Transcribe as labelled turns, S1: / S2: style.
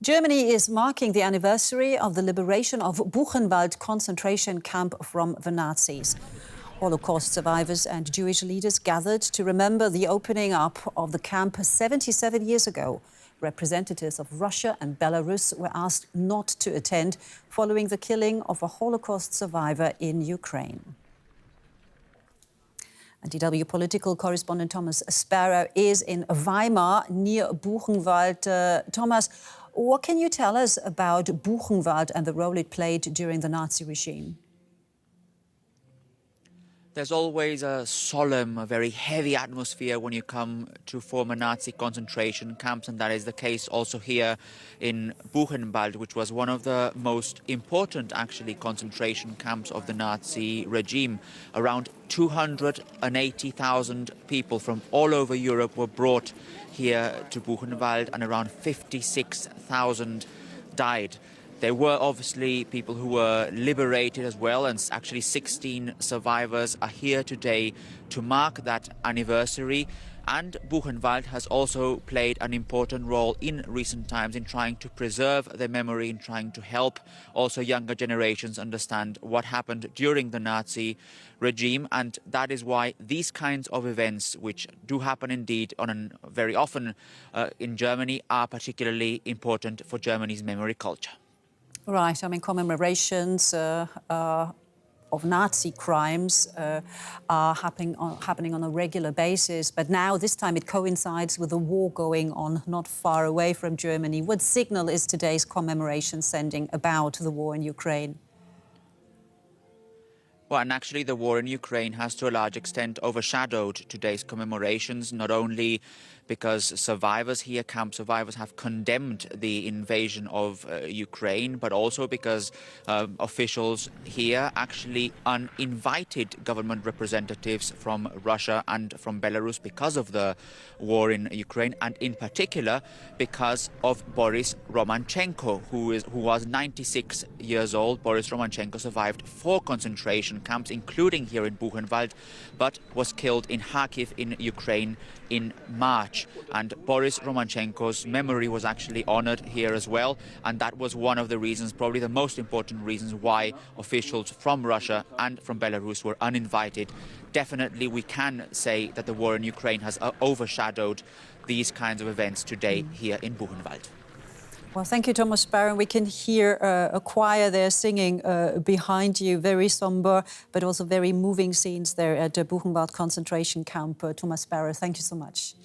S1: Germany is marking the anniversary of the liberation of Buchenwald Concentration Camp from the Nazis. Holocaust survivors and Jewish leaders gathered to remember the opening up of the camp 77 years ago. Representatives of Russia and Belarus were asked not to attend following the killing of a Holocaust survivor in Ukraine. And DW political correspondent Thomas Sparrow is in Weimar, near Buchenwald. Thomas, what can you tell us about Buchenwald and the role it played during the Nazi regime?
S2: There's always a solemn, a very heavy atmosphere when you come to former Nazi concentration camps, and that is the case also here in Buchenwald, which was one of the most important, actually, concentration camps of the Nazi regime. Around 280,000 people from all over Europe were brought here to Buchenwald, and around 56,000 died. There were obviously people who were liberated as well, and actually 16 survivors are here today to mark that anniversary. And Buchenwald has also played an important role in recent times in trying to preserve their memory, in trying to help also younger generations understand what happened during the Nazi regime. And that is why these kinds of events, which do happen indeed very often in Germany, are particularly important for Germany's memory culture.
S1: Right, I mean, commemorations of Nazi crimes are happening on a regular basis, but now this time it coincides with a war going on not far away from Germany. What signal is today's commemoration sending about the war in Ukraine?
S2: Well, and actually the war in Ukraine has to a large extent overshadowed today's commemorations, not only because camp survivors have condemned the invasion of Ukraine, but also because officials here, actually uninvited government representatives from Russia and from Belarus because of the war in Ukraine, and in particular because of Boris Romanchenko, who was 96 years old. Boris Romanchenko survived 4 concentration camps, including here in Buchenwald, but was killed in Kharkiv in Ukraine in March. And Boris Romanchenko's memory was actually honored here as well. And that was one of the reasons, probably the most important reasons, why officials from Russia and from Belarus were uninvited. Definitely, we can say that the war in Ukraine has overshadowed these kinds of events today here in Buchenwald.
S1: Well, thank you, Thomas Sparrow. We can hear a choir there singing behind you, very somber, but also very moving scenes there at the Buchenwald Concentration Camp. Thomas Sparrow, thank you so much.